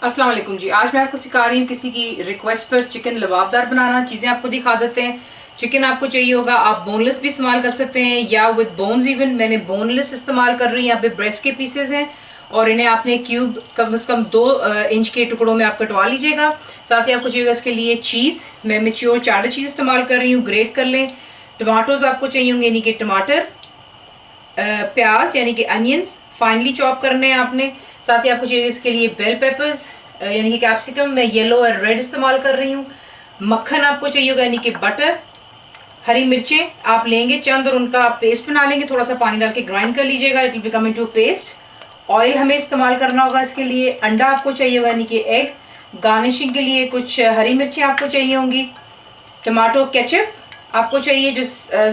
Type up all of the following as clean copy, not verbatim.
अस्सलाम वालेकुम जी। आज मैं आपको सिखा रही हूँ किसी की रिक्वेस्ट पर चिकन लबाबदार बनाना। चीज़ें आपको दिखा देते हैं। चिकन आपको चाहिए होगा, आप बोनलेस भी इस्तेमाल कर सकते हैं या विद बोन्स इवन। मैंने बोनलेस इस्तेमाल कर रही हूँ। यहाँ पे ब्रेस्ट के पीसेज हैं और इन्हें आपने क्यूब कम से कम 2 इंच के टुकड़ों में आप कटवा लीजिएगा। साथ ही आपको चाहिएगा इसके लिए चीज़। मैं मेच्योर चार्डर चीज़ इस्तेमाल कर रही हूँ, ग्रेट कर लें। टमाटोज आपको चाहिए होंगे, यानी कि टमाटर, प्याज यानी कि अनियंस फाइनली चॉप करने हैं आपने। साथ ही आपको चाहिए इसके लिए बेल पेपर्स यानी कि कैप्सिकम, मैं येलो और रेड इस्तेमाल कर रही हूँ। मक्खन आपको चाहिए होगा यानी कि बटर। हरी मिर्चें आप लेंगे चंद और उनका आप पेस्ट बना लेंगे, थोड़ा सा पानी डाल के ग्राइंड कर लीजिएगा, it will become into paste. Oil हमें इस्तेमाल करना होगा इसके लिए। अंडा आपको चाहिए होगा यानी कि एग। गार्निशिंग के लिए कुछ हरी मिर्चें आपको चाहिए होंगी। टमाटो केचप आपको चाहिए जो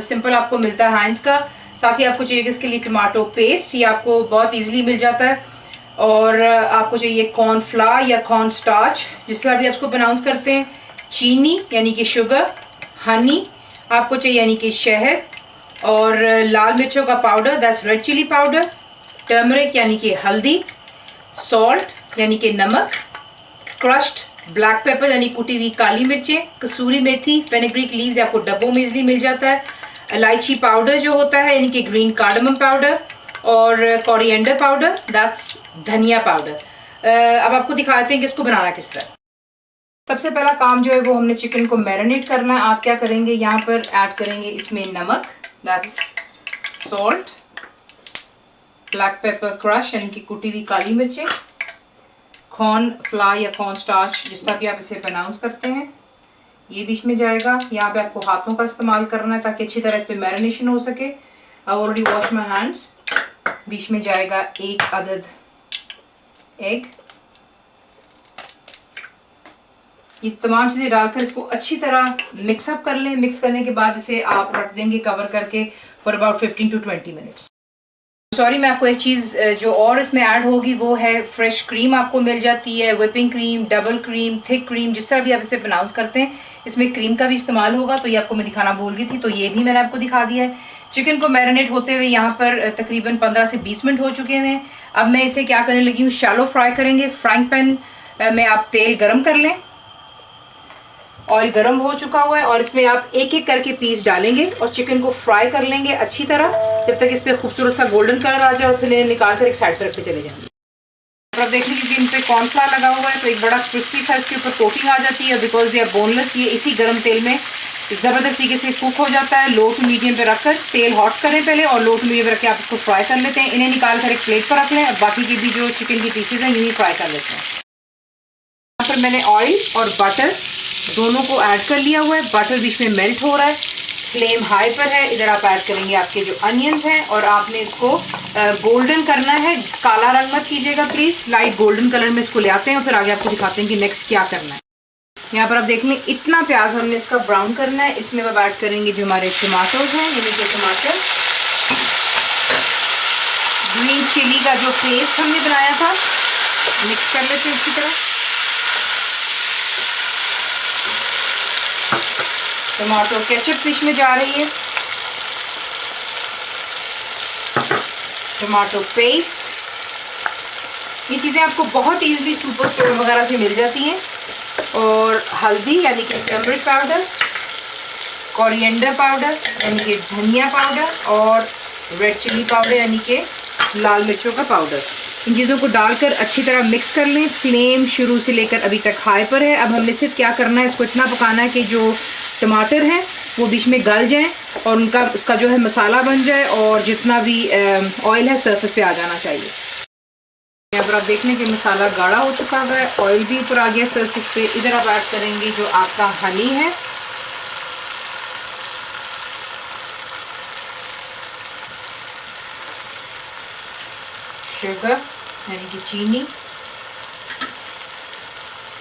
सिंपल आपको मिलता है हाइंस का। साथ ही आपको चाहिए इसके लिए टमाटो पेस्ट, ये आपको बहुत इजीली मिल जाता है। और आपको चाहिए कॉर्न फ्लावर या कॉर्न स्टार्च, जिस तरह भी आप उसको प्रोनाउंस करते हैं। चीनी यानी कि शुगर। हनी आपको चाहिए यानी कि शहद। और लाल मिर्चों का powder, that's red chilli powder. Turmeric यानी कि हल्दी। सॉल्ट यानी कि नमक। क्रश्ड ब्लैक पेपर यानी कुटी हुई काली मिर्चें। कसूरी मेथी, फेनेग्रीक लीव्स आपको डब्बों में इजली मिल जाता है। इलायची पाउडर जो होता है यानी कि ग्रीन कार्डमम पाउडर। और कोरिएंडर पाउडर, दैट्स धनिया पाउडर। अब आपको दिखाते हैं कि इसको बनाना किस तरह। सबसे पहला काम जो है वो हमने चिकन को मैरिनेट करना है। आप क्या करेंगे, यहाँ पर ऐड करेंगे इसमें नमक, that's salt, black pepper crush यानी कि कुटी हुई काली मिर्चें, कॉर्न फ्लावर या कॉर्न स्टार्च जिस तरह भी आप इसे प्रोनाउंस करते हैं, ये बीच में जाएगा। यहाँ पे आपको हाथों का इस्तेमाल करना है ताकि अच्छी तरह इस पर मैरिनेशन हो सके। I already wash my hands. बीच में जाएगा 1 अदद एग। ये तमाम चीज़ें डालकर इसको अच्छी तरह मिक्सअप कर लें। मिक्स करने के बाद इसे आप रख देंगे कवर करके for about 15 to 20 minutes. Sorry, मैं आपको एक चीज़ जो और इसमें ऐड होगी वो है फ्रेश क्रीम। आपको मिल जाती है whipping cream, double cream, thick cream, जिस तरह भी आप इसे प्रोनाउंस करते हैं। इसमें क्रीम का भी इस्तेमाल होगा, तो ये आपको मैं दिखाना भूल गई थी, तो ये भी मैंने आपको दिखा दिया है। चिकन को मैरिनेट होते हुए यहाँ पर तकरीबन 15 से 20 मिनट हो चुके हैं। अब मैं इसे क्या करने लगी हूँ, शैलो फ्राई करेंगे। फ्राइंग पैन में आप तेल गरम कर लें। ऑयल गरम हो चुका हुआ है और इसमें आप एक एक करके पीस डालेंगे और चिकन को फ्राई कर लेंगे अच्छी तरह, जब तक इस पर खूबसूरत सा गोल्डन कलर आ जाए, और फिर इन्हें निकाल कर एक साइड पर रख के चले जाएंगे। अब देख लीजिए कि इन पे कॉर्नफ्लावर लगा हुआ है, तो एक बड़ा क्रिस्पी सा इसके ऊपर कोटिंग आ जाती है। बिकॉज दे आर बोनलेस, ये इसी गर्म तेल में ज़बरदस्त तरीके से कुक हो जाता है। लो टू मीडियम पे रखकर तेल हॉट करें पहले, और लो टू मीडियम पे रख के आप इसको फ्राई कर लेते हैं। इन्हें निकाल कर एक प्लेट पर रख लें और बाकी के भी जो चिकन की पीसेज हैं यूँ ही फ्राई कर लेते हैं। यहाँ पर मैंने ऑयल और बटर दोनों को ऐड कर लिया हुआ है। बटर बीच में मेल्ट हो रहा है, फ्लेम हाई पर है। इधर आप ऐड करेंगे आपके जो अनियंस हैं और आपने इसको गोल्डन करना है। काला रंग मत कीजिएगा प्लीज़, लाइट गोल्डन कलर में इसको ले आते हैं और फिर आगे आपको दिखाते हैं कि नेक्स्ट क्या करना है। यहाँ पर आप देख लें इतना प्याज हमने इसका ब्राउन करना है। इसमें अब ऐड करेंगे जो हमारे टमाटोज हैं, यानी कि टमाटर, ग्रीन चिली का जो पेस्ट हमने बनाया था, मिक्स कर लेते हैं अच्छी तरह। टमाटो केचप बीच में जा रही है। टमाटो पेस्ट, ये चीज़ें आपको बहुत इजीली सुपर स्टोर वगैरह से मिल जाती हैं। और हल्दी यानी कि टर्मरिक पाउडर, कोरिएंडर पाउडर यानी कि धनिया पाउडर, और रेड चिली पाउडर यानी कि लाल मिर्चों का पाउडर। इन चीज़ों को डालकर अच्छी तरह मिक्स कर लें। फ्लेम शुरू से लेकर अभी तक हाई पर है। अब हमने सिर्फ क्या करना है, इसको इतना पकाना है कि जो टमाटर हैं वो बीच में गल जाएं और उसका जो है मसाला बन जाए, और जितना भी ऑयल है सरफेस पे आ जाना चाहिए। यहाँ पर आप देख लें कि मसाला गाढ़ा हो चुका है, ऑयल भी ऊपर आ गया सरफेस पे। इधर आप ऐड करेंगे जो आपका हनी है, शुगर यानी कि चीनी,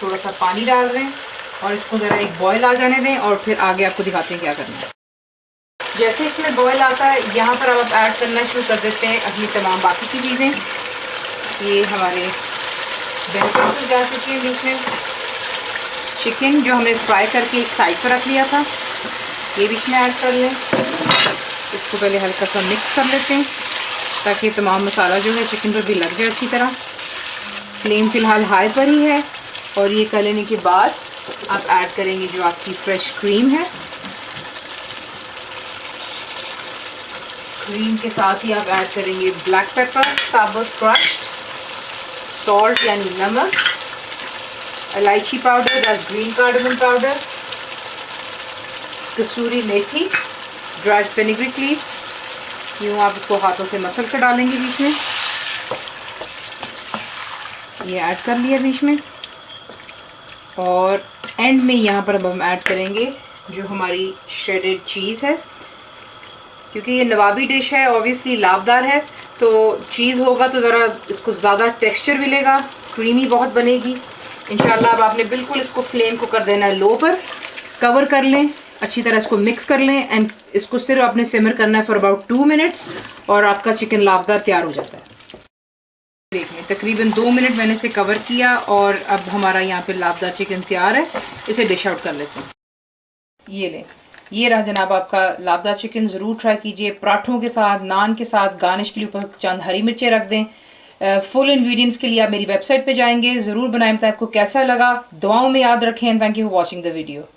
थोड़ा सा पानी डाल रहे हैं और इसको ज़रा एक बॉयल आ जाने दें, और फिर आगे आपको दिखाते हैं क्या करना है। जैसे इसमें बॉयल आता है, यहाँ पर अब आप ऐड करना शुरू कर देते हैं अपनी तमाम बाकी की चीज़ें। ये हमारे बेहतर जा चुकी है बीच में। चिकन जो हमने फ्राई करके एक साइड पर रख लिया था, ये बीच में ऐड कर लें। इसको पहले हल्का सा मिक्स कर लेते हैं ताकि तमाम मसाला जो है चिकन पर भी लग जाए अच्छी तरह। फ्लेम फ़िलहाल हाई पर ही है। और ये कर लेने के बाद आप ऐड करेंगे जो आपकी फ्रेश क्रीम है। क्रीम के साथ ही आप ऐड करेंगे ब्लैक पेपर साबुत क्रश्ड, सॉल्ट यानी नमक, इलायची powder that's green cardamom powder, kasuri methi, dried fenugreek leaves. यूँ आप इसको हाथों से मसल कर डालेंगे बीच में। ये ऐड कर लिया बीच में। और एंड में यहाँ पर अब हम ऐड करेंगे जो हमारी श्रेडेड चीज़ है, क्योंकि ये नवाबी डिश है, ऑब्वियसली लाभदार है, तो चीज़ होगा तो ज़रा इसको ज़्यादा टेक्सचर मिलेगा, क्रीमी बहुत बनेगी इंशाल्लाह। अब आपने बिल्कुल इसको फ्लेम को कर देना है लो पर, कवर कर लें, अच्छी तरह इसको मिक्स कर लें एंड इसको सिर्फ आपने सिमर करना है फॉर अबाउट 2 मिनट्स और आपका चिकन लाभदार तैयार हो जाता है। देखिए तकरीबन 2 मिनट मैंने इसे कवर किया और अब हमारा यहाँ पे लाभदार चिकन तैयार है। इसे डिश आउट कर लेते हैं। ये लें, ये रहा जनाब आपका लाभदार चिकन। ज़रूर ट्राई कीजिए पराठों के साथ, नान के साथ, गार्निश के लिए ऊपर चंद हरी मिर्चें रख दें। फुल इंग्रेडिएंट्स के लिए आप मेरी वेबसाइट पे जाएंगे, ज़रूर बनाएं। आपको कैसा लगा दुआओं में याद रखें। Thank you for watching the video.